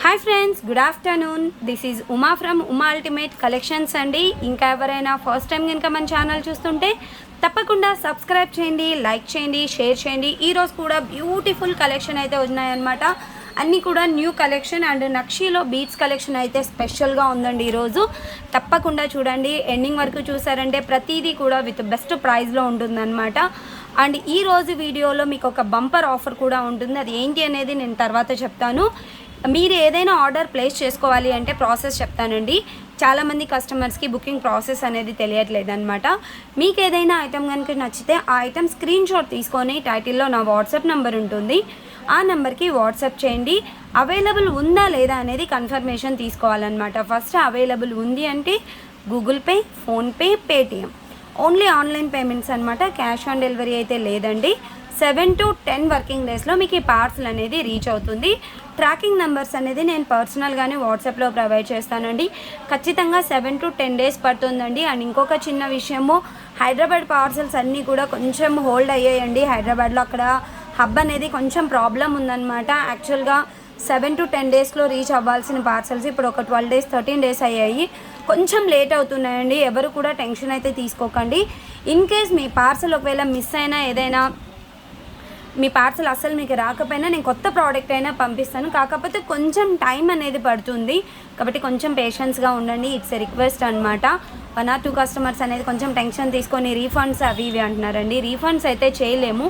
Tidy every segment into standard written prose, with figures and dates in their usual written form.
Hi friends, good afternoon. This is Uma from Uma ultimate collections అండి. ఇంకా ఎవరైనా ఫస్ట్ టైం కనుక మన ఛానల్ చూస్తుంటే తప్పకుండా సబ్స్క్రైబ్ చేయండి, లైక్ చేయండి, షేర్ చేయండి. ఈరోజు కూడా బ్యూటిఫుల్ కలెక్షన్ అయితే ఉన్నాయన్నమాట. అన్నీ కూడా న్యూ కలెక్షన్ అండ్ నక్షీలో బీట్స్ కలెక్షన్ అయితే స్పెషల్గా ఉందండి. ఈరోజు తప్పకుండా చూడండి, ఎండింగ్ వరకు చూసారంటే ప్రతిదీ కూడా విత్ బెస్ట్ ప్రైస్లో ఉంటుందన్నమాట. అండ్ ఈరోజు వీడియోలో మీకు ఒక బంపర్ ఆఫర్ కూడా ఉంటుంది. అది ఏంటి అనేది నేను తర్వాత చెప్తాను. మీరు ఏదైనా ఆర్డర్ ప్లేస్ చేసుకోవాలి అంటే ప్రాసెస్ చెప్తానండి. చాలామంది కస్టమర్స్కి బుకింగ్ ప్రాసెస్ అనేది తెలియట్లేదు అనమాట. మీకు ఏదైనా ఐటెం కనుక నచ్చితే ఆ ఐటెం స్క్రీన్ షాట్ తీసుకొని టైటిల్లో నా వాట్సాప్ నెంబర్ ఉంటుంది, ఆ నెంబర్కి వాట్సాప్ చేయండి. అవైలబుల్ ఉందా లేదా అనేది కన్ఫర్మేషన్ తీసుకోవాలన్నమాట. ఫస్ట్ అవైలబుల్ ఉంది అంటే Google pay, PhonePe, Paytm, only online payments అనమాట. క్యాష్ ఆన్ డెలివరీ అయితే లేదండి. 7 to 10 వర్కింగ్ డేస్లో మీకు ఈ పార్సల్ అనేది రీచ్ అవుతుంది. ట్రాకింగ్ నెంబర్స్ అనేది నేను పర్సనల్గానే వాట్సాప్లో ప్రొవైడ్ చేస్తానండి. ఖచ్చితంగా 7 to 10 డేస్ పడుతుందండి. అండ్ ఇంకొక చిన్న విషయము, హైదరాబాద్ పార్సల్స్ అన్నీ కూడా కొంచెం హోల్డ్ అయ్యాయండి. హైదరాబాద్లో అక్కడ హబ్ అనేది కొంచెం ప్రాబ్లం ఉందన్నమాట. యాక్చువల్గా 7 to 10 డేస్లో రీచ్ అవ్వాల్సిన పార్సల్స్ ఇప్పుడు ఒక 12 days 13 days అయ్యాయి. కొంచెం లేట్ అవుతున్నాయండి. ఎవరు కూడా టెన్షన్ అయితే తీసుకోకండి. ఇన్ కేస్ మీ పార్సల్ ఒకవేళ మిస్ అయినా, ఏదైనా మీ పార్సల్ అస్సలు మీకు రాకపోయినా నేను కొత్త ప్రోడక్ట్ అయినా పంపిస్తాను. కాకపోతే కొంచెం టైం అనేది పడుతుంది, కాబట్టి కొంచెం పేషెన్స్గా ఉండండి. ఇట్స్ ఎ రిక్వెస్ట్ అనమాట. 1 or 2 కస్టమర్స్ అనేది కొంచెం టెన్షన్ తీసుకొని రీఫండ్స్ అవి ఇవి అంటున్నారండి. రీఫండ్స్ అయితే చేయలేము,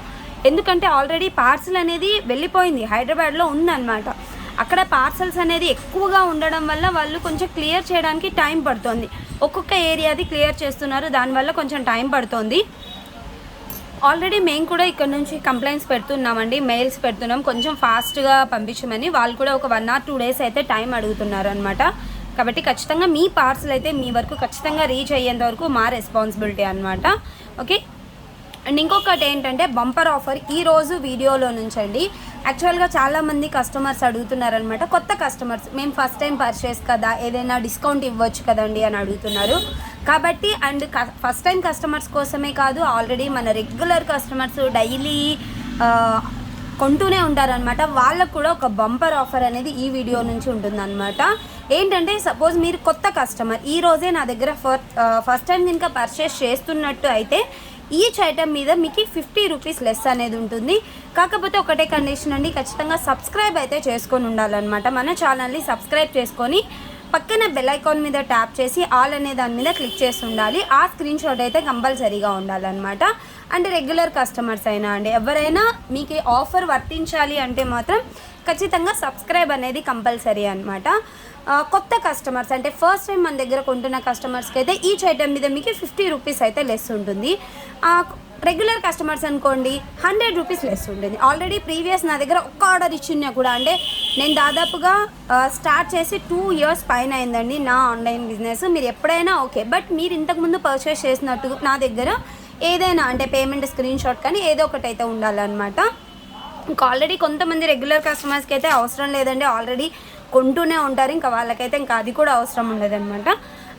ఎందుకంటే ఆల్రెడీ పార్సల్ అనేది వెళ్ళిపోయింది, హైదరాబాద్లో ఉందన్నమాట. అక్కడ పార్సల్స్ అనేది ఎక్కువగా ఉండడం వల్ల వాళ్ళు కొంచెం క్లియర్ చేయడానికి టైం పడుతుంది. ఒక్కొక్క ఏరియాది క్లియర్ చేస్తున్నారు, దానివల్ల కొంచెం టైం పడుతుంది. ఆల్రెడీ మేము కూడా ఇక్కడ నుంచి కంప్లైంట్స్ పెడుతున్నామండి, మెయిల్స్ పెడుతున్నాం, కొంచెం ఫాస్ట్గా పంపించమని. వాళ్ళు కూడా ఒక 1 or 2 days అయితే టైం అడుగుతున్నారు అనమాట. కాబట్టి ఖచ్చితంగా మీ పార్సల్ అయితే మీ వరకు ఖచ్చితంగా రీచ్ అయ్యేంత వరకు మా రెస్పాన్సిబిలిటీ అనమాట. ఓకే. అండ్ ఇంకొకటి ఏంటంటే బంపర్ ఆఫర్ ఈరోజు వీడియోలో నుంచి అండి. యాక్చువల్గా చాలామంది కస్టమర్స్ అడుగుతున్నారనమాట, కొత్త కస్టమర్స్, మేము ఫస్ట్ టైం పర్చేస్ కదా, ఏదైనా డిస్కౌంట్ ఇవ్వచ్చు కదండి అని అడుగుతున్నారు. కాబట్టి అండ్ ఫస్ట్ టైం కస్టమర్స్ కోసమే కాదు, ఆల్రెడీ మన రెగ్యులర్ కస్టమర్స్ డైలీ కొంటూనే ఉంటారనమాట. వాళ్ళకు కూడా ఒక బంపర్ ఆఫర్ అనేది ఈ వీడియో నుంచి ఉంటుందన్నమాట. ఏంటంటే సపోజ్ మీరు కొత్త కస్టమర్, ఈరోజే నా దగ్గర ఫస్ట్ టైం కనుక పర్చేస్ చేస్తున్నట్టు అయితే ఈచ్ ఐటమ్ మీద మీకు 50 రూపీస్ లెస్ అనేది ఉంటుంది. కాకపోతే ఒకటే కండిషన్ అండి, ఖచ్చితంగా సబ్స్క్రైబ్ అయితే చేసుకొని ఉండాలన్నమాట. మన ఛానల్ని సబ్స్క్రైబ్ చేసుకొని పక్కన బెల్ ఐకాన్ మీద ట్యాప్ చేసి ఆల్ అనే దాని మీద క్లిక్ చేసి ఉండాలి. ఆ స్క్రీన్ షాట్ అయితే కంపల్సరీగా ఉండాలన్నమాట. అంటే రెగ్యులర్ కస్టమర్స్ అయినా అండి, ఎవరైనా మీకు ఆఫర్ వర్తించాలి అంటే మాత్రం ఖచ్చితంగా సబ్స్క్రైబ్ అనేది కంపల్సరీ అనమాట. కొత్త కస్టమర్స్ అంటే ఫస్ట్ టైం మన దగ్గర కొంటున్న కస్టమర్స్కి అయితే ఈచ్ ఐటమ్ మీద మీకు 50 రూపీస్ అయితే లెస్ ఉంటుంది. రెగ్యులర్ కస్టమర్స్ అనుకోండి 100 రూపీస్ లెస్ ఉంటుంది. ఆల్రెడీ ప్రీవియస్ నా దగ్గర ఒక్క ఆర్డర్ ఇచ్చినా కూడా, అంటే నేను దాదాపుగా స్టార్ట్ చేసి 2 years పైన అయిందండి నా ఆన్లైన్ బిజినెస్. మీరు ఎప్పుడైనా ఓకే, బట్ మీరు ఇంతకుముందు పర్చేస్ చేసినట్టు నా దగ్గర ఏదైనా అంటే పేమెంట్ స్క్రీన్ షాట్ కానీ ఏదో ఒకటి అయితే ఉండాలన్నమాట. ఇంకా ఆల్రెడీ కొంతమంది రెగ్యులర్ కస్టమర్స్కి అయితే అవసరం లేదండి, ఆల్రెడీ కొంటూనే ఉంటారు. ఇంకా వాళ్ళకైతే ఇంకా అది కూడా అవసరం ఉండదన్నమాట.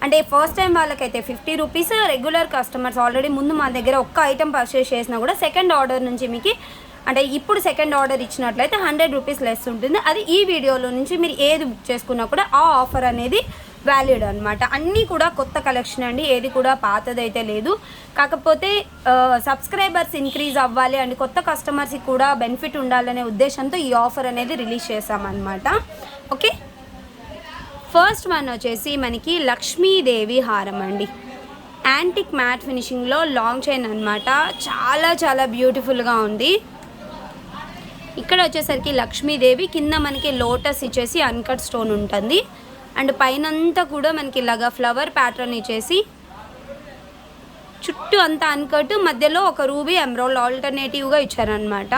అంటే ఫస్ట్ టైం వాళ్ళకైతే 50 రూపీస్, రెగ్యులర్ కస్టమర్స్ ఆల్రెడీ ముందు మా దగ్గర ఒక్క ఐటెం పర్చేస్ చేసినా కూడా సెకండ్ ఆర్డర్ నుంచి మీకు, అంటే ఇప్పుడు సెకండ్ ఆర్డర్ ఇచ్చినట్లయితే 100 రూపీస్ లెస్ ఉంటుంది. అది ఈ వీడియోలో నుంచి మీరు ఏది బుక్ చేసుకున్నా కూడా ఆ ఆఫర్ అనేది వ్యాలిడ్ అనమాట. అన్నీ కూడా కొత్త కలెక్షన్ అండి, ఏది కూడా పాతదైతే లేదు. కాకపోతే సబ్స్క్రైబర్స్ ఇంక్రీజ్ అవ్వాలి అండ్ కొత్త కస్టమర్స్కి కూడా బెనిఫిట్ ఉండాలనే ఉద్దేశంతో ఈ ఆఫర్ అనేది రిలీజ్ చేసామన్నమాట. ఓకే. ఫస్ట్ వన్ వచ్చేసి మనకి లక్ష్మీదేవి హారం అండి. యాంటిక్ మ్యాట్ ఫినిషింగ్లో లాంగ్ చైన్ అనమాట. చాలా చాలా బ్యూటిఫుల్గా ఉంది. ఇక్కడ వచ్చేసరికి లక్ష్మీదేవి, కింద మనకి లోటస్ ఇచ్చేసి అన్కట్ స్టోన్ ఉంటుంది. అండ్ పైనంతా కూడా మనకి ఇలాగా ఫ్లవర్ ప్యాటర్న్ ఇచ్చేసి చుట్టూ అంతా అన్కట్, మధ్యలో ఒక రూబీ ఎమరాల్డ్ ఆల్టర్నేటివ్గా ఇచ్చారనమాట.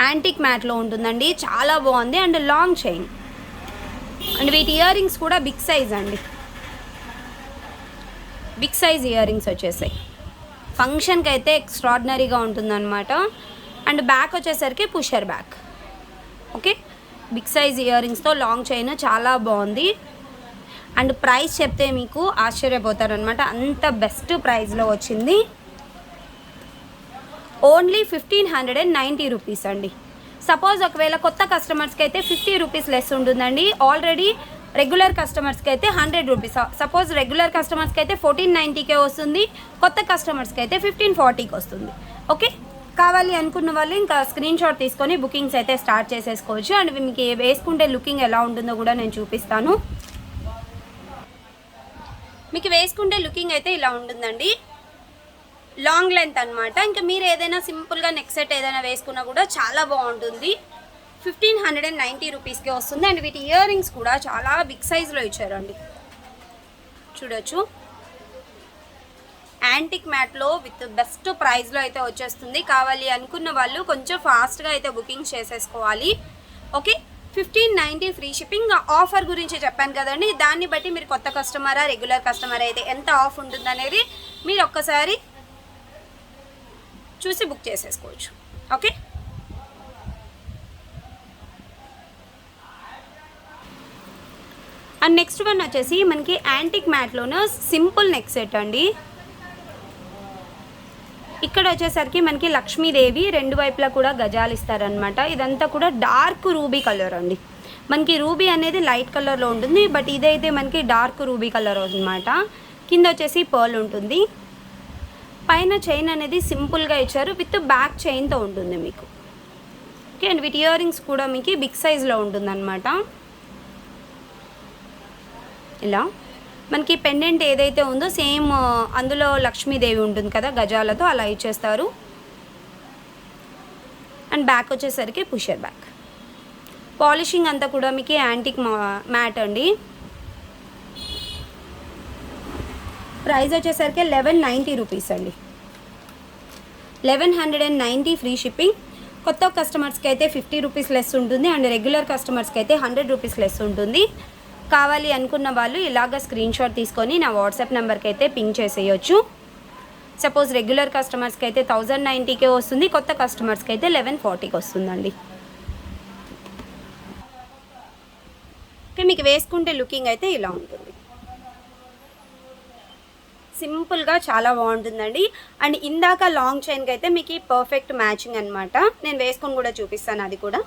యాంటిక్ మ్యాట్లో ఉంటుందండి, చాలా బాగుంది. అండ్ లాంగ్ చైన్, అండ్ వీటి ఇయర్ రింగ్స్ కూడా బిగ్ సైజ్ అండి, బిగ్ సైజ్ ఇయర్ రింగ్స్ వచ్చేసాయి. ఫంక్షన్కి అయితే ఎక్స్ట్రాడినరీగా ఉంటుందన్నమాట. అండ్ బ్యాక్ వచ్చేసరికి pusher back. Okay. Big size ear రింగ్స్తో లాంగ్ చైన్ చాలా బాగుంది. అండ్ ప్రైస్ చెప్తే మీకు ఆశ్చర్యపోతారనమాట, అంత బెస్ట్ ప్రైస్లో వచ్చింది. ఓన్లీ 1590 రూపీస్ అండి. సపోజ్ ఒకవేళ కొత్త కస్టమర్స్కి అయితే 50 రూపీస్ లెస్ ఉంటుందండి. ఆల్రెడీ రెగ్యులర్ కస్టమర్స్కి అయితే 100 రూపీస్. సపోజ్ రెగ్యులర్ కస్టమర్స్కి అయితే 1490కే వస్తుంది, కొత్త కస్టమర్స్కి అయితే 1540కి వస్తుంది. ఓకే, కావాలి అనుకున్న వాళ్ళు ఇంకా స్క్రీన్ షాట్ తీసుకొని బుకింగ్స్ అయితే స్టార్ట్ చేసేసుకోవచ్చు. అండ్ మీకు వేసుకుంటే లుకింగ్ ఎలా ఉంటుందో కూడా నేను చూపిస్తాను. మీకు వేసుకుంటే లుకింగ్ అయితే ఇలా ఉంటుందండి, లాంగ్ లెంత్ అనమాట. ఇంకా మీరు ఏదైనా సింపుల్గా నెక్ సెట్ ఏదైనా వేసుకున్నా కూడా చాలా బాగుంటుంది. 1590 రూపీస్కే వస్తుంది. అండ్ వీటి ఇయర్ రింగ్స్ కూడా చాలా బిగ్ సైజ్లో ఇచ్చారండి, చూడొచ్చు. యాంటిక్ మ్యాట్లో విత్ బెస్ట్ ప్రైస్లో అయితే వచ్చేస్తుంది. కావాలి అనుకున్న వాళ్ళు కొంచెం ఫాస్ట్గా అయితే బుకింగ్ చేసేసుకోవాలి. Okay, 1590 free shipping. ఆఫర్ గురించి చెప్పాను కదండి, దాన్ని బట్టి మీరు కొత్త కస్టమరా రెగ్యులర్ కస్టమర్ అయితే ఎంత ఆఫ్ ఉంటుందనేది మీరు ఒక్కసారి చూసి బుక్ చేసేసుకోవచ్చు. ఓకే, అండ్ నెక్స్ట్ వన్ వచ్చేసి మనకి యాంటిక్ మ్యాట్లోనే సింపుల్ నెక్ సెట్ అండి. ఇక్కడ వచ్చేసరికి మనకి లక్ష్మీదేవి రెండు వైపులా కూడా గజాలు ఇస్తారనమాట. ఇదంతా కూడా డార్క్ రూబీ కలర్ అండి. మనకి రూబీ అనేది లైట్ కలర్లో ఉంటుంది, బట్ ఇదైతే మనకి డార్క్ రూబీ కలర్ అనమాట. కింద వచ్చేసి పర్ల్ ఉంటుంది, పైన చైన్ అనేది సింపుల్గా ఇచ్చారు, విత్ బ్యాక్ చైన్తో ఉంటుంది మీకు. ఓకే, అండ్ వీటి ఇయర్ రింగ్స్ కూడా మీకు బిగ్ సైజ్లో ఉంటుందన్నమాట. ఇలా మనకి పెండెంట్ ఏదైతే ఉందో సేమ్ అందులో లక్ష్మీదేవి ఉంటుంది కదా గజాలతో, అలా ఇచ్చేస్తారు. అండ్ బ్యాక్ వచ్చేసరికి పుషర్ బ్యాక్. పాలిషింగ్ అంతా కూడా మీకు యాంటిక్ మ్యాట్ అండి. ప్రైస్ వచ్చేసరికి 1190 రూపీస్ అండి. 1190 ఫ్రీ షిప్పింగ్. కొత్త కస్టమర్స్కి అయితే 50 రూపీస్ లెస్ ఉంటుంది, అండ్ రెగ్యులర్ కస్టమర్స్కి అయితే 100 రూపీస్ లెస్ ఉంటుంది. కావాలి అనుకున్న వాళ్ళు ఇలాగ స్క్రీన్ షాట్ తీసుకొని నా వాట్సాప్ నెంబర్కి అయితే పింక్ చేసేయచ్చు. సపోజ్ రెగ్యులర్ కస్టమర్స్కి అయితే 1090కే వస్తుంది, కొత్త కస్టమర్స్కి అయితే 1140కి వస్తుందండి. ఓకే, మీకు వేసుకుంటే లుకింగ్ అయితే ఇలా ఉంటుంది, సింపుల్గా చాలా బాగుంటుందండి. అండ్ ఇందాక లాంగ్ చైన్కి అయితే మీకు పర్ఫెక్ట్ మ్యాచింగ్ అనమాట. నేను వేసుకొని కూడా చూపిస్తాను అది కూడా.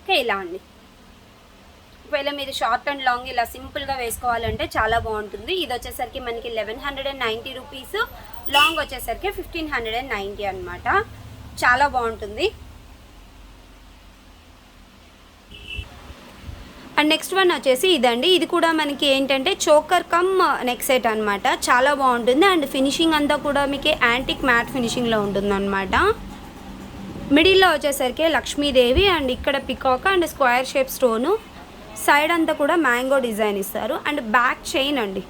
ఓకే, ఇలా అండి. ఒకవేళ మీరు షార్ట్ అండ్ లాంగ్ ఇలా సింపుల్గా వేసుకోవాలంటే చాలా బాగుంటుంది. ఇది వచ్చేసరికి మనకి 1190 రూపీస్, లాంగ్ వచ్చేసరికి 1590 అనమాట. చాలా బాగుంటుంది. అండ్ నెక్స్ట్ వన్ వచ్చేసి ఇదండి. ఇది కూడా మనకి ఏంటంటే చోకర్ కమ్ నెక్ సెట్ అనమాట. చాలా బాగుంటుంది. అండ్ ఫినిషింగ్ అంతా కూడా మీకు యాంటిక్ మ్యాట్ ఫినిషింగ్లో ఉంటుంది అనమాట. మిడిల్లో వచ్చేసరికి లక్ష్మీదేవి, అండ్ ఇక్కడ peacock and square shape stone, side అంతా కూడా మ్యాంగో డిజైన్ ఇస్తారు. అండ్ బ్యాక్ చైన్ అండి,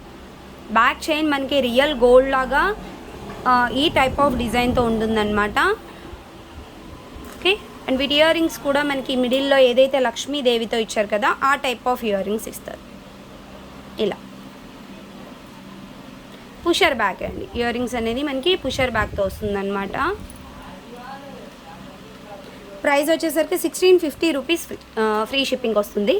బ్యాక్ చైన్ మనకి రియల్ గోల్డ్ లాగా ఈ టైప్ ఆఫ్ డిజైన్తో ఉంటుందన్నమాట. ఓకే, అండ్ వీటి ఇయర్ రింగ్స్ కూడా మనకి మిడిల్లో ఏదైతే లక్ష్మీదేవితో ఇచ్చారు కదా ఆ టైప్ ఆఫ్ ఇయర్ రింగ్స్ ఇస్తారు. ఇలా పుషర్ బ్యాక్ అండి, ఇయర్ రింగ్స్ అనేది మనకి పుషర్ బ్యాక్తో వస్తుందన్నమాట. ప్రైస్ వచ్చేసరికి 1650 రూపీస్ ఫ్రీ షిప్పింగ్ వస్తుంది.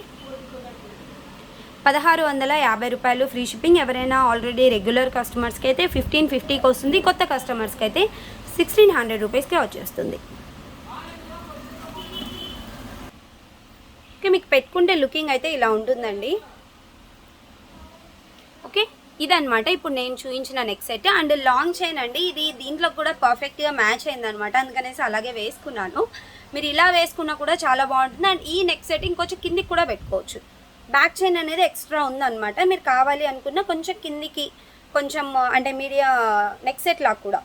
1650 రూపాయలు ఫ్రీ షిప్పింగ్. ఎవరైనా ఆల్రెడీ రెగ్యులర్ కస్టమర్స్కి అయితే 1550కి వస్తుంది, కొత్త కస్టమర్స్కి అయితే 1600 రూపీస్కే వచ్చేస్తుంది. ఓకే, మీకు పెట్టుకుంటే లుకింగ్ అయితే ఇలా ఉంటుందండి. ఓకే, ఇదనమాట ఇప్పుడు నేను చూపించిన neck set. And long chain అండి, ఇది దీంట్లో కూడా పర్ఫెక్ట్గా మ్యాచ్ అయిందనమాట, అందుకనేసి అలాగే వేసుకున్నాను. మీరు ఇలా వేసుకున్నా కూడా చాలా బాగుంటుంది. అండ్ ఈ నెక్ సెట్ ఇంకొంచెం కిందికి కూడా పెట్టుకోవచ్చు. బ్యాక్ చైన్ అనేది ఎక్స్ట్రా ఉందన్నమాట, మీరు కావాలి అనుకున్న కొంచెం కిందికి కొంచెం అంటే మీడియా నెక్ సెట్ లాగా కూడా.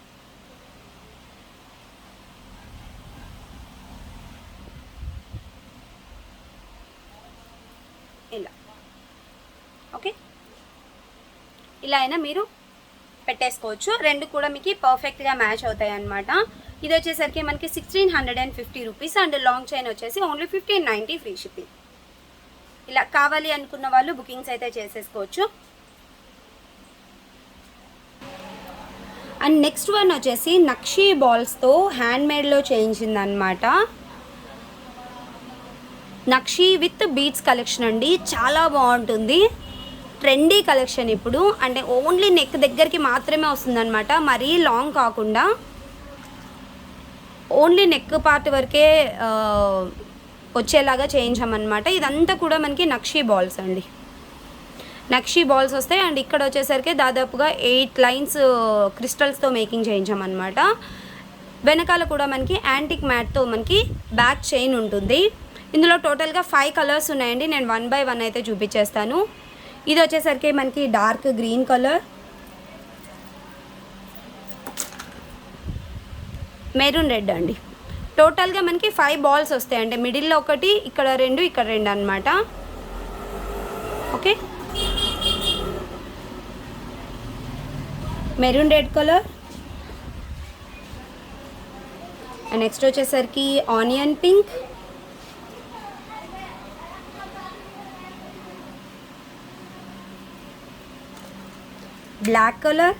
ఇలా ఓకే, ఇలా అయినా మీరు పెట్టేసుకోవచ్చు. రెండు కూడా మీకు పర్ఫెక్ట్గా మ్యాచ్ అవుతాయి అన్నమాట. ఇది వచ్చేసరికి మనకి 1650 రూపీస్. అండ్ లాంగ్ చైన్ వచ్చేసి ఓన్లీ 1590 ఫ్రీ షిప్పింగ్. ఇలా కావాలి అనుకున్న వాళ్ళు బుకింగ్స్ అయితే చేసేసుకోవచ్చు. అండ్ నెక్స్ట్ వన్ వచ్చేసి నక్షీ బాల్స్తో హ్యాండ్మేడ్లో చేయించిందనమాట. నక్షీ విత్ బీడ్స్ కలెక్షన్ అండి, చాలా బాగుంటుంది. ట్రెండీ కలెక్షన్ ఇప్పుడు, అంటే ఓన్లీ నెక్ దగ్గరికి మాత్రమే వస్తుందన్నమాట, మరీ లాంగ్ కాకుండా. ఓన్లీ నెక్ పార్ట్ వరకే వచ్చేలాగా చేయించామన్నమాట. ఇదంతా కూడా మనకి నక్షీ బాల్స్ అండి, నక్షీ బాల్స్ వస్తాయి. అండ్ ఇక్కడ వచ్చేసరికి దాదాపుగా 8 లైన్స్ క్రిస్టల్స్తో మేకింగ్ చేయించామన్నమాట. వెనకాల కూడా మనకి యాంటిక్ మ్యాట్తో మనకి బ్యాక్ చైన్ ఉంటుంది. ఇందులో టోటల్గా 5 కలర్స్ ఉన్నాయండి. నేను 1 బై 1 అయితే చూపించేస్తాను. ఇది వచ్చేసరికి మనకి dark green colour, maroon red అండి. టోటల్గా మనకి 5 బాల్స్ వస్తాయండి. మిడిల్లో ఒకటి, ఇక్కడ 2, ఇక్కడ 2 అనమాట. Okay, maroon red colour. Next వచ్చేసరికి onion pink, black colour,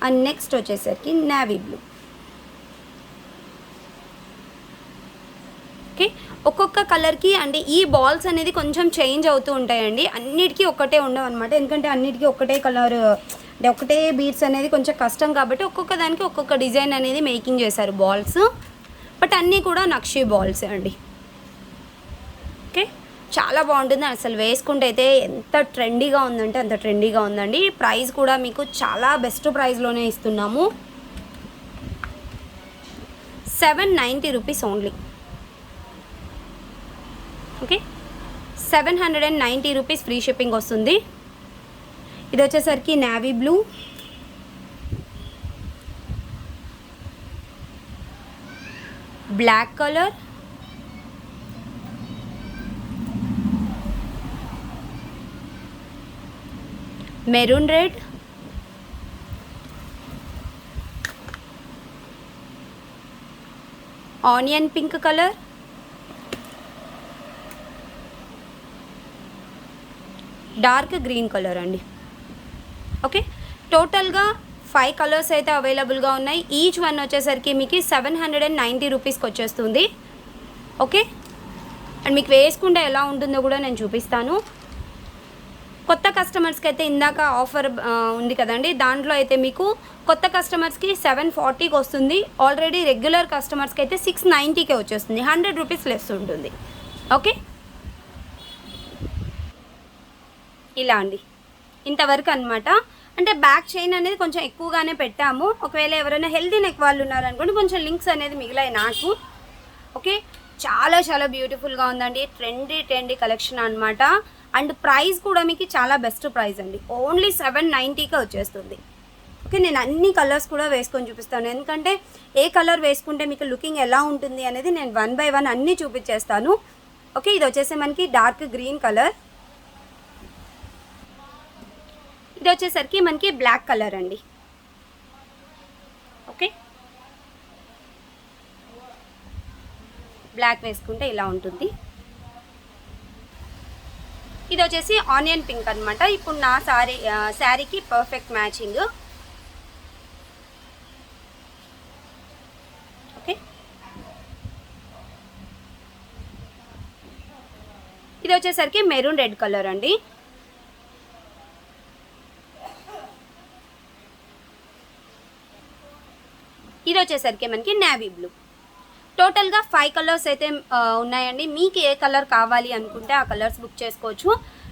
and next వచ్చేసరికి నేవీ బ్లూ. ఓకే, ఒక్కొక్క కలర్కి అంటే ఈ బాల్స్ అనేది కొంచెం చేంజ్ అవుతూ ఉంటాయండి. అన్నిటికీ ఒక్కటే ఉండవు అనమాట, ఎందుకంటే అన్నిటికీ ఒకటే కలర్ అంటే ఒకటే బీడ్స్ అనేది కొంచెం కష్టం కాబట్టి ఒక్కొక్క దానికి ఒక్కొక్క డిజైన్ అనేది మేకింగ్ చేశారు బాల్స్. బట్ అన్నీ కూడా నక్షీ బాల్స్ అండి. ఓకే, చాలా బాగుంటుంది. అసలు వేసుకుంటే అయితే ఎంత ట్రెండీగా ఉందంటే అంత ట్రెండీగా ఉందండి. ప్రైస్ కూడా మీకు చాలా బెస్ట్ ప్రైస్లోనే ఇస్తున్నాము. 790 rupees only. Okay, 790 rupees free shipping వస్తుంది. ఇది వచ్చేసరికి navy blue, black colour, maroon red, onion pink colour, dark green colour అండి. ఓకే, టోటల్గా 5 కలర్స్ అయితే అవైలబుల్గా ఉన్నాయి. ఈచ్ వన్ వచ్చేసరికి మీకు 790 రూపీస్కి వచ్చేస్తుంది. ఓకే, అండ్ మీకు వేసుకుంటే ఎలా ఉంటుందో కూడా నేను చూపిస్తాను. కొత్త కస్టమర్స్కి అయితే ఇందాక ఆఫర్ ఉంది కదండి, దాంట్లో అయితే మీకు కొత్త కస్టమర్స్కి 740కి వస్తుంది. ఆల్రెడీ రెగ్యులర్ కస్టమర్స్కి అయితే 690కే వచ్చేస్తుంది. 100 రూపీస్ లెస్ ఉంటుంది. ఓకే, ఇలా అండి, ఇంతవరకు అనమాట. అంటే బ్యాక్ చైన్ అనేది కొంచెం ఎక్కువగానే పెట్టాము. ఒకవేళ ఎవరైనా హెల్దీ నెక్ వాళ్ళు ఉన్నారనుకోండి, కొంచెం లింక్స్ అనేది మిగిలాయి నాకు. ఓకే, చాలా చాలా బ్యూటిఫుల్గా ఉందండి. ట్రెండీ కలెక్షన్ అనమాట. అండ్ ప్రైస్ కూడా మీకు చాలా బెస్ట్ ప్రైస్ అండి. ఓన్లీ 790కే వచ్చేస్తుంది. ఓకే, నేను అన్ని కలర్స్ కూడా వేసుకొని చూపిస్తాను, ఎందుకంటే ఏ కలర్ వేసుకుంటే మీకు లుకింగ్ ఎలా ఉంటుంది అనేది నేను 1 బై 1 అన్నీ చూపించేస్తాను. ఓకే, ఇది వచ్చేసి మనకి డార్క్ గ్రీన్ కలర్, ఇది వచ్చేసరికి మనకి బ్లాక్ కలర్ అండి. ఓకే, బ్లాక్ వేసుకుంటే ఇలా ఉంటుంది. ఇది వచ్చేసి ఆనియన్ పింక్ అనమాట. ఇప్పుడు నా శారీకి పర్ఫెక్ట్ మ్యాచింగ్. ఓకే, ఇది వచ్చేసరికి మెరూన్ రెడ్ కలర్ అండి. ఇది వచ్చేసరికి మనకి నేవీ బ్లూ. టోటల్గా 5 కలర్స్ అయితే ఉన్నాయండి. మీకు ఏ కలర్ కావాలి అనుకుంటే ఆ కలర్స్ బుక్ చేసుకోవచ్చు.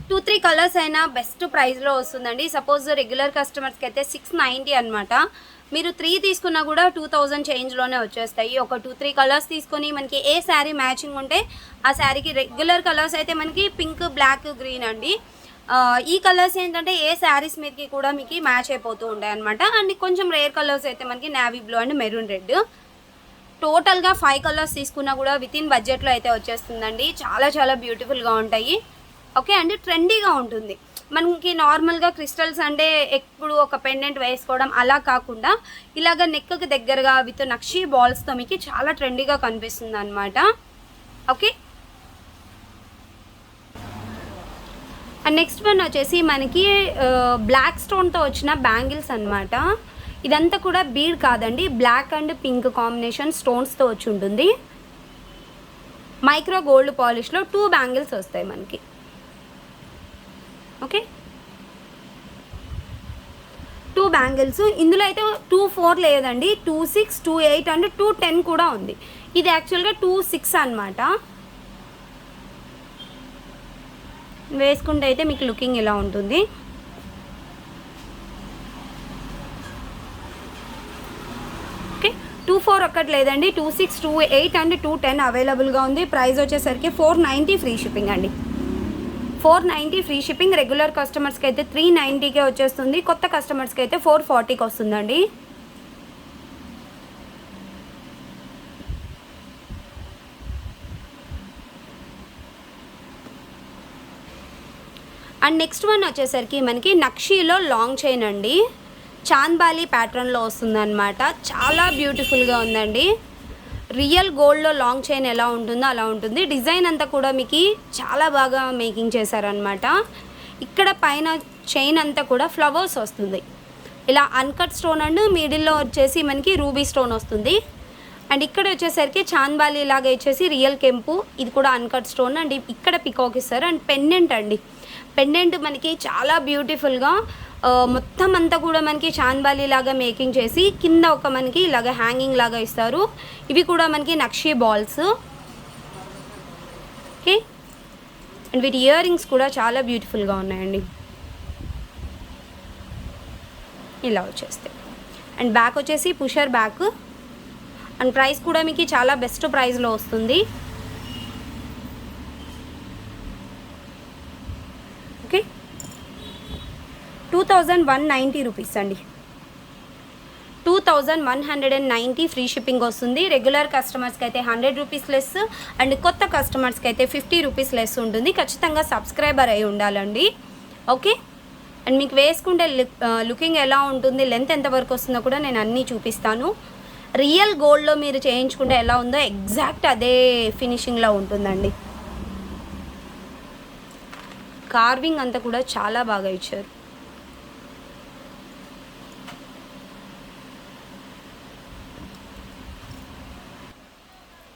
2-3 కలర్స్ అయినా బెస్ట్ ప్రైస్లో వస్తుందండి. సపోజ్ రెగ్యులర్ కస్టమర్స్కి అయితే 690 అనమాట. మీరు 3 తీసుకున్నా కూడా 2000 చేంజ్లోనే వచ్చేస్తాయి. ఒక 2-3 కలర్స్ తీసుకొని మనకి ఏ శారీ మ్యాచింగ్ ఉంటే ఆ శారీకి, రెగ్యులర్ కలర్స్ అయితే మనకి పింక్, బ్లాక్, గ్రీన్ అండి. ఈ కలర్స్ ఏంటంటే ఏ శారీస్ మీదకి కూడా మీకు మ్యాచ్ అయిపోతూ ఉంటాయి అనమాట. అండ్ కొంచెం రేర్ కలర్స్ అయితే మనకి navy blue and maroon red. టోటల్గా 5 కలర్స్ తీసుకున్నా కూడా వితిన్ బడ్జెట్లో అయితే వచ్చేస్తుందండి. చాలా చాలా బ్యూటిఫుల్గా ఉంటాయి. ఓకే, అండ్ ట్రెండీగా ఉంటుంది. మనకి నార్మల్గా క్రిస్టల్స్ అంటే ఎప్పుడు ఒక పెండెంట్ వేసుకోవడం అలా కాకుండా ఇలాగ నెక్కి దగ్గరగా విత్ నక్షీ బాల్స్తో మీకు చాలా ట్రెండీగా కనిపిస్తుంది అనమాట. ఓకే, అండ్ నెక్స్ట్ వన్ వచ్చేసి మనకి బ్లాక్ స్టోన్తో వచ్చిన బ్యాంగిల్స్ అనమాట. ఇదంతా కూడా బీడ్ కాదండి, బ్లాక్ అండ్ పింక్ కాంబినేషన్ స్టోన్స్తో వచ్చి ఉంటుంది. మైక్రో గోల్డ్ పాలిష్లో 2 బ్యాంగిల్స్ వస్తాయి మనకి. Okay, 2 bangles. ఇందులో అయితే 2-4 లేదండి, 2-6, 2-8 అండ్ 2-10 కూడా ఉంది. ఇది యాక్చువల్గా 2-6 అనమాట. వేసుకుంటే అయితే మీకు లుకింగ్ ఇలా ఉంటుంది. ఓకే, 2-4 ఒక్కటి లేదండి, 2-6, 2-8 అండ్ 2-10 అవైలబుల్గా ఉంది. ప్రైస్ వచ్చేసరికి 490 ఫ్రీ షిప్పింగ్ అండి. 490 ఫ్రీ షిప్పింగ్. రెగ్యులర్ కస్టమర్స్కి అయితే 390కే వచ్చేస్తుంది. కొత్త కస్టమర్స్కి అయితే 440కి వస్తుందండి. అండ్ నెక్స్ట్ వన్ వచ్చేసరికి మనకి నక్షీలో లాంగ్ చైన్ అండి, చాంద్బాలి ప్యాటర్న్లో వస్తుందన్నమాట. చాలా బ్యూటిఫుల్గా ఉందండి. రియల్ గోల్డ్లో లాంగ్ చైన్ ఎలా ఉంటుందో అలా ఉంటుంది. డిజైన్ అంతా కూడా మీకు చాలా బాగా మేకింగ్ చేశారనమాట. ఇక్కడ పైన చైన్ అంతా కూడా ఫ్లవర్స్ వస్తుంది. ఇలా అన్కట్ స్టోన్ అండ్ మిడిల్లో వచ్చేసి మనకి రూబీ స్టోన్ వస్తుంది. అండ్ ఇక్కడ వచ్చేసరికి చాంద్బాలి లాగా వచ్చేసి రియల్ కెంపు, ఇది కూడా అన్కట్ స్టోన్ అండ్ ఇక్కడ పికాక్ ఇస్తారు. అండ్ పెండెంట్ అండి, పెండెంట్ మనకి చాలా బ్యూటిఫుల్గా మొత్తం అంతా కూడా మనకి చాంద్బాలి లాగా మేకింగ్ చేసి కింద ఒక మనకి ఇలాగ హ్యాంగింగ్ లాగా ఇస్తారు. ఇవి కూడా మనకి నక్షీ బాల్స్. ఓకే, అండ్ వీటి ఇయర్ రింగ్స్ కూడా చాలా బ్యూటిఫుల్గా ఉన్నాయండి. ఇలా వచ్చేస్తాయి. అండ్ బ్యాక్ వచ్చేసి పుషర్ బ్యాక్. అండ్ ప్రైస్ కూడా మీకు చాలా బెస్ట్ ప్రైస్లో వస్తుంది. ఓకే, 2190 రూపీస్ అండి. 2190 ఫ్రీ షిప్పింగ్ వస్తుంది. రెగ్యులర్ కస్టమర్స్కి అయితే 100 రూపీస్ లెస్ అండ్ కొత్త కస్టమర్స్కి అయితే 50 రూపీస్ లెస్ ఉంటుంది. ఖచ్చితంగా సబ్స్క్రైబర్ అయి ఉండాలండి. ఓకే, అండ్ మీకు వేసుకుంటే లుకింగ్ ఎలా ఉంటుంది, లెంత్ ఎంతవరకు వస్తుందో కూడా నేను అన్నీ చూపిస్తాను. రియల్ గోల్డ్లో మీరు చేయించుకుంటే ఎలా ఉందో ఎగ్జాక్ట్ అదే ఫినిషింగ్లో ఉంటుందండి. కార్వింగ్ అంతా కూడా చాలా బాగా ఇచ్చారు.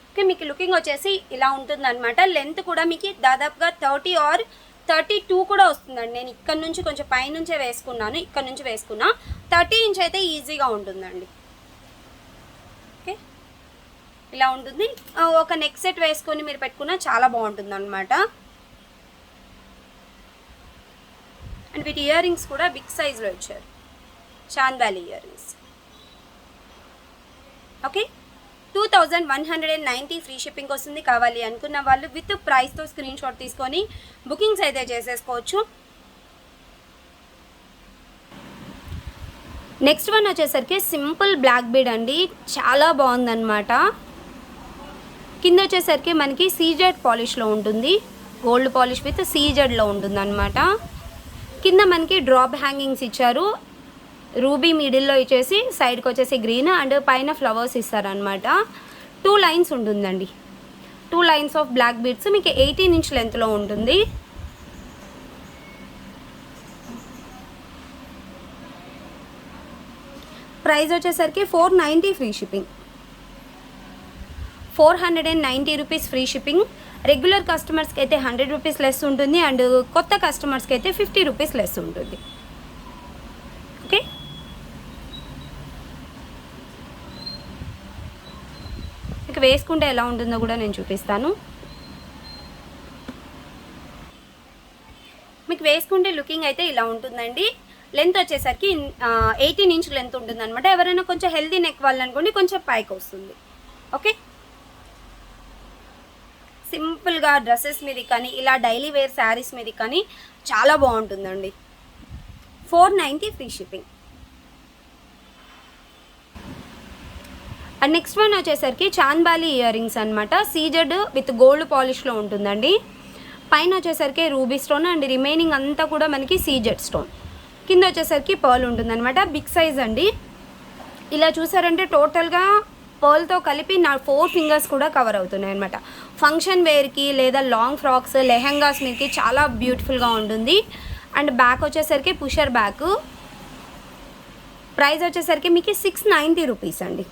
ఓకే, మీకు లుకింగ్ వచ్చేసి ఇలా ఉంటుందన్నమాట. లెంత్ కూడా మీకు దాదాపుగా 30 ఆర్ 32 కూడా వస్తుందండి. నేను ఇక్కడ నుంచి కొంచెం పైనుంచే వేసుకున్నాను, ఇక్కడ నుంచి వేసుకున్నా. 30 ఇంచ్ అయితే ఈజీగా ఉంటుందండి. ఓకే, ఇలా ఉంటుంది. ఒక నెక్ సెట్ వేసుకొని మీరు పెట్టుకున్నా చాలా బాగుంటుంది అనమాట. అండ్ వీటి ఇయర్ రింగ్స్ కూడా బిగ్ సైజ్లో ఇచ్చారు, chandbali ear rings. Okay, 2190 free shipping వస్తుంది. కావాలి అనుకున్న వాళ్ళు విత్ ప్రైస్తో స్క్రీన్ షాట్ తీసుకొని బుకింగ్స్ అయితే చేసేసుకోవచ్చు. నెక్స్ట్ వన్ వచ్చేసరికి సింపుల్ బ్లాక్ బీడ్ అండి, చాలా బాగుందన్నమాట. కింద వచ్చేసరికి మనకి సీజెడ్ పాలిష్లో ఉంటుంది, గోల్డ్ పాలిష్ విత్ సీజెడ్లో ఉంటుంది అనమాట. కింద మనకి డ్రాప్ హ్యాంగింగ్స్ ఇచ్చారు, రూబీ మిడిల్లో ఇచ్చేసి సైడ్కి వచ్చేసి గ్రీన్ అండ్ పైన ఫ్లవర్స్ ఇస్తారనమాట. 2 లైన్స్ ఉంటుందండి, 2 లైన్స్ ఆఫ్ బ్లాక్ బీడ్స్. మీకు 18 ఇంచ్ లెంత్లో ఉంటుంది. ప్రైస్ వచ్చేసరికి 490 free shipping. 490 rupees free shipping. Regular కస్టమర్స్కి అయితే 100 రూపీస్ లెస్ ఉంటుంది అండ్ కొత్త కస్టమర్స్కి అయితే 50 రూపీస్ లెస్ ఉంటుంది. ఓకే, ఇక వేసుకుంటే ఎలా ఉంటుందో కూడా నేను చూపిస్తాను. మీకు వేసుకుంటే లుకింగ్ అయితే ఇలా ఉంటుందండి. లెంత్ వచ్చేసరికి 18 ఇంచ్ లెంత్ ఉంటుంది అనమాట. ఎవరైనా కొంచెం హెల్దీ నెక్ వాళ్ళనుకోండి కొంచెం పైకి వస్తుంది. ఓకే, సింపుల్గా డ్రెస్సెస్ మీద కానీ ఇలా డైలీ వేర్ శారీస్ మీద కానీ చాలా బాగుంటుందండి. 490 free shipping. And next one వచ్చేసరికి చాంద్బాలి ఇయర్ రింగ్స్ అనమాట. సీజెడ్ విత్ గోల్డ్ పాలిష్లో ఉంటుందండి. పైన వచ్చేసరికి రూబీ స్టోన్ అండ్ రిమైనింగ్ అంతా కూడా మనకి సీజెడ్ స్టోన్. కింద వచ్చేసరికి పర్ల్ ఉంటుందన్నమాట. బిగ్ సైజ్ అండి. ఇలా చూసారంటే టోటల్గా పర్ల్తో కలిపి నా 4 ఫింగర్స్ కూడా కవర్ అవుతున్నాయి అనమాట. ఫంక్షన్ వేర్కి లేదా లాంగ్ ఫ్రాక్స్ లెహెంగాస్ మీదకి చాలా బ్యూటిఫుల్గా ఉంటుంది. అండ్ బ్యాక్ వచ్చేసరికి పుషర్ బ్యాక్. ప్రైస్ వచ్చేసరికి మీకు 690 రూపీస్ అండి.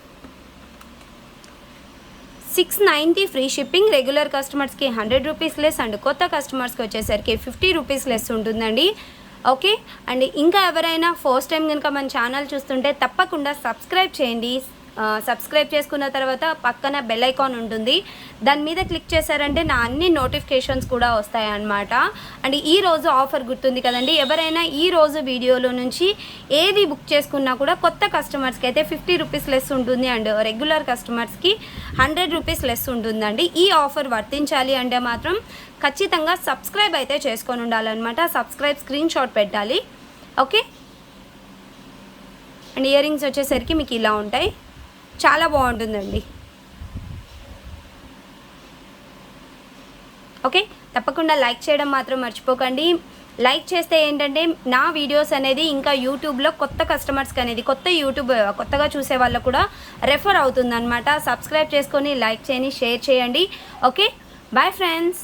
690 ఫ్రీ షిప్పింగ్. రెగ్యులర్ కస్టమర్స్కి 100 రూపీస్ లెస్ అండ్ కొత్త కస్టమర్స్కి వచ్చేసరికి 50 రూపీస్ లెస్ ఉంటుందండి. ఓకే. అండ్ ఇంకా ఎవరైనా ఫస్ట్ టైం కనుక మన ఛానల్ చూస్తుంటే తప్పకుండా సబ్స్క్రైబ్ చేయండి. సబ్స్క్రైబ్ చేసుకున్న తర్వాత పక్కన బెల్ ఐకాన్ ఉంటుంది, దాని మీద క్లిక్ చేశారంటే నా అన్ని నోటిఫికేషన్స్ కూడా వస్తాయన్నమాట. అండ్ ఈరోజు ఆఫర్ గుర్తుంది కదండి, ఎవరైనా ఈరోజు వీడియోలో నుంచి ఏది బుక్ చేసుకున్నా కూడా కొత్త కస్టమర్స్కి అయితే 50 రూపీస్ లెస్ ఉంటుంది అండ్ రెగ్యులర్ కస్టమర్స్కి 100 రూపీస్ లెస్ ఉంటుందండి. ఈ ఆఫర్ వర్తించాలి అంటే మాత్రం ఖచ్చితంగా సబ్స్క్రైబ్ అయితే చేసుకొని ఉండాలన్నమాట. సబ్స్క్రైబ్ స్క్రీన్ షాట్ పెట్టాలి. ఓకే. అండ్ ఇయర్ రింగ్స్ వచ్చేసరికి మీకు ఇలా ఉంటాయి, చాలా బాగుంటుందండి. ఓకే. తప్పకుండా లైక్ చేయడం మాత్రం మర్చిపోకండి. లైక్ చేస్తే ఏంటంటే నా వీడియోస్ అనేది ఇంకా యూట్యూబ్లో కొత్త కస్టమర్స్కి అనేది కొత్తగా చూసే వాళ్ళకు కూడా రెఫర్ అవుతుందన్నమాట. సబ్స్క్రైబ్ చేసుకొని లైక్ చేయండి, షేర్ చేయండి. ఓకే. Bye friends.